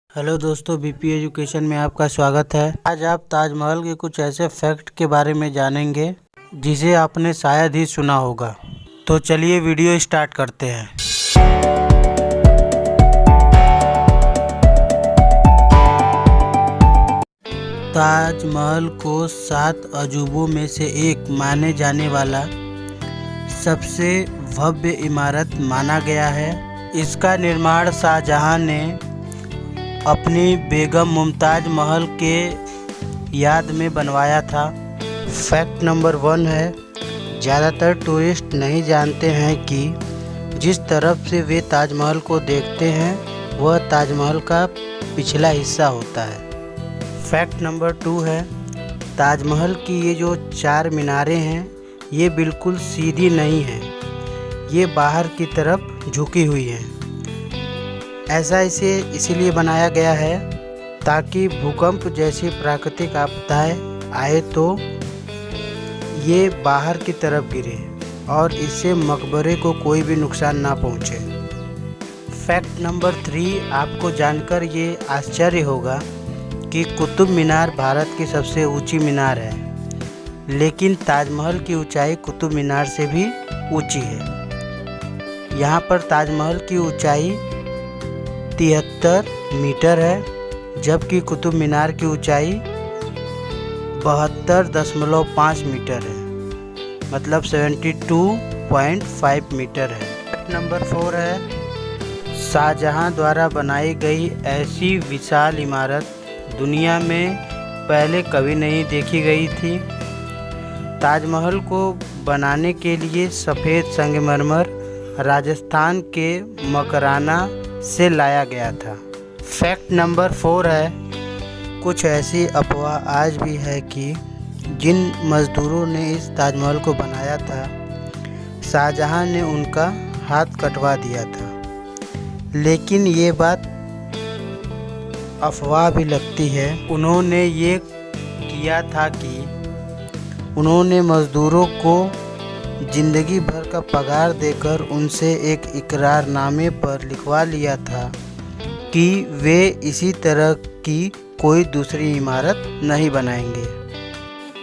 Hello दोस्तों, BP education में आपका स्वागत है। आज आप ताजमहल के कुछ ऐसे फैक्ट के बारे में जानेंगे जिसे आपने शायद ही सुना होगा। तो चलिए वीडियो स्टार्ट करते हैं। ताजमहल को 7 अजूबों में से एक माने जाने वाला सबसे भव्य इमारत माना गया है। इसका निर्माण शाहजहां ने अपनी बेगम मुमताज महल के याद में बनवाया था। फैक्ट नंबर 1 है, ज़्यादातर टूरिस्ट नहीं जानते हैं कि जिस तरफ से वे ताजमहल को देखते हैं वह ताजमहल का पिछला हिस्सा होता है। फैक्ट नंबर 2 है, ताजमहल की ये जो 4 मीनारें हैं ये बिल्कुल सीधी नहीं हैं, ये बाहर की तरफ झुकी हुई हैं। ऐसा इसे इसीलिए बनाया गया है ताकि भूकंप जैसी प्राकृतिक आपदाएं आए तो ये बाहर की तरफ गिरे और इससे मकबरे को कोई भी नुकसान ना पहुंचे। फैक्ट नंबर 3, आपको जानकर ये आश्चर्य होगा कि कुतुब मीनार भारत की सबसे ऊंची मीनार है, लेकिन ताजमहल की ऊंचाई कुतुब मीनार से भी ऊंची है। यहाँ पर ताजमहल की ऊंचाई 73 मीटर है, जबकि कुतुब मीनार की ऊंचाई 72.5 मीटर है, मतलब 72.5 मीटर है। फैक्ट नंबर 4 है, शाहजहां द्वारा बनाई गई ऐसी विशाल इमारत दुनिया में पहले कभी नहीं देखी गई थी। ताजमहल को बनाने के लिए सफ़ेद संगमरमर राजस्थान के मकराना से लाया गया था। फैक्ट नंबर 4 है, कुछ ऐसी अफवाह आज भी है कि जिन मज़दूरों ने इस ताजमहल को बनाया था शाहजहां ने उनका हाथ कटवा दिया था, लेकिन ये बात अफवाह भी लगती है। उन्होंने ये किया था कि उन्होंने मज़दूरों को जिंदगी भर का पगार देकर उनसे एक इकरारनामे पर लिखवा लिया था कि वे इसी तरह की कोई दूसरी इमारत नहीं बनाएंगे।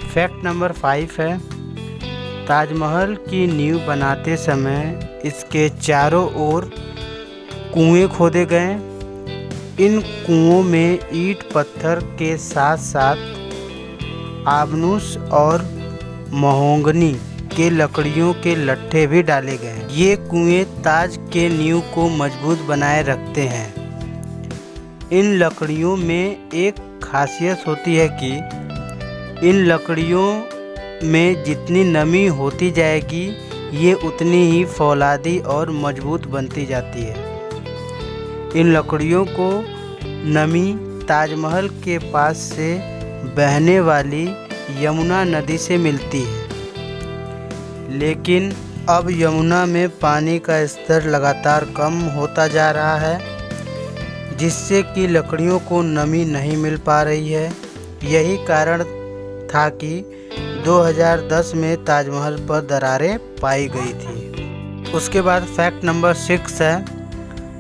फैक्ट नंबर 5 है, ताजमहल की नींव बनाते समय इसके चारों ओर कुएं खोदे गए। इन कुओं में ईंट पत्थर के साथ साथ आबनूस और महोगनी के लकड़ियों के लट्ठे भी डाले गए। ये कुएं ताज के नींव को मजबूत बनाए रखते हैं। इन लकड़ियों में एक खासियत होती है कि इन लकड़ियों में जितनी नमी होती जाएगी ये उतनी ही फौलादी और मजबूत बनती जाती है। इन लकड़ियों को नमी ताजमहल के पास से बहने वाली यमुना नदी से मिलती है, लेकिन अब यमुना में पानी का स्तर लगातार कम होता जा रहा है, जिससे कि लकड़ियों को नमी नहीं मिल पा रही है। यही कारण था कि 2010 में ताजमहल पर दरारें पाई गई थी। उसके बाद फैक्ट नंबर 6 है,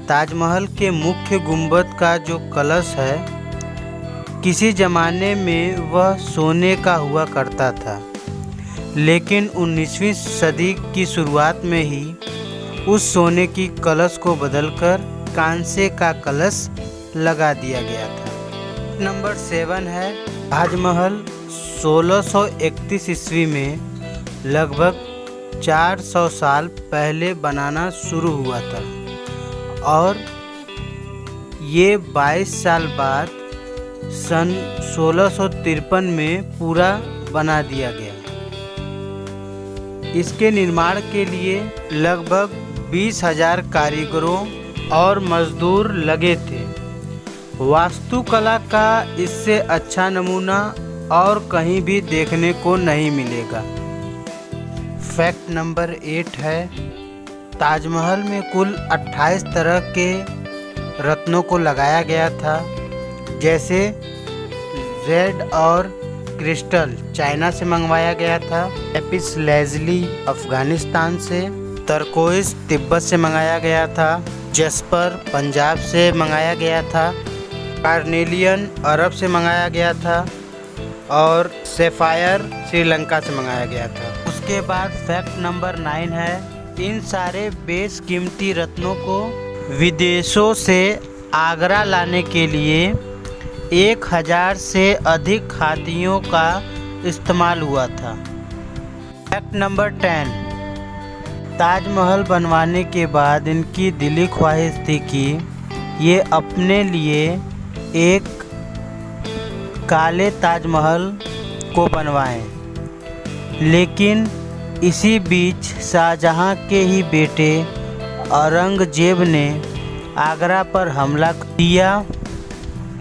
ताजमहल के मुख्य गुंबद का जो कलश है किसी ज़माने में वह सोने का हुआ करता था, लेकिन 19वीं सदी की शुरुआत में ही उस सोने की कलश को बदलकर कांसे का कलश लगा दिया गया था। नंबर 7 है, ताजमहल 1631 ईस्वी में लगभग 400 साल पहले बनाना शुरू हुआ था और ये 22 साल बाद सन 1653 में पूरा बना दिया गया। इसके निर्माण के लिए लगभग 20,000 कारीगरों और मजदूर लगे थे। वास्तुकला का इससे अच्छा नमूना और कहीं भी देखने को नहीं मिलेगा। फैक्ट नंबर 8 है, ताजमहल में कुल 28 तरह के रत्नों को लगाया गया था, जैसे जेड और क्रिस्टल चाइना से मंगवाया गया था, लैपिस लेज़ली अफ़गानिस्तान से, टर्कोइस तिब्बत से मंगाया गया था, जस्पर पंजाब से मंगाया गया था, कार्नेलियन अरब से मंगाया गया था और सैफायर श्रीलंका से मंगाया गया था। उसके बाद फैक्ट नंबर 9 है, इन सारे बेशकीमती रत्नों को विदेशों से आगरा लाने के लिए 1000 से अधिक हाथियों का इस्तेमाल हुआ था। फैक्ट नंबर 10, ताजमहल बनवाने के बाद इनकी दिली ख्वाहिश थी कि ये अपने लिए एक काले ताजमहल को बनवाएं, लेकिन इसी बीच शाहजहां के ही बेटे औरंगजेब ने आगरा पर हमला किया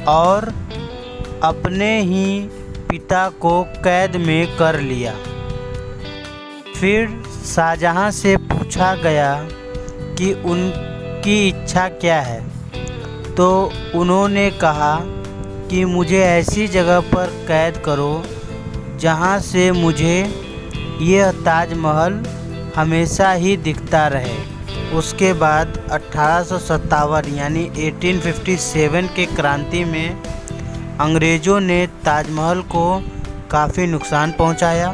और अपने ही पिता को कैद में कर लिया। फिर शाहजहां से पूछा गया कि उनकी इच्छा क्या है, तो उन्होंने कहा कि मुझे ऐसी जगह पर कैद करो जहां से मुझे यह ताजमहल हमेशा ही दिखता रहे। उसके बाद 1857 यानी 1857 के क्रांति में अंग्रेज़ों ने ताजमहल को काफ़ी नुकसान पहुंचाया।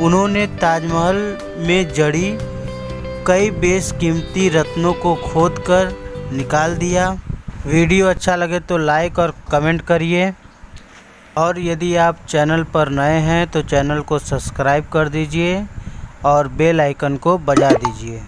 उन्होंने ताजमहल में जड़ी कई बेशकीमती रत्नों को खोदकर निकाल दिया। वीडियो अच्छा लगे तो लाइक और कमेंट करिए, और यदि आप चैनल पर नए हैं तो चैनल को सब्सक्राइब कर दीजिए और बेल आइकन को बजा दीजिए।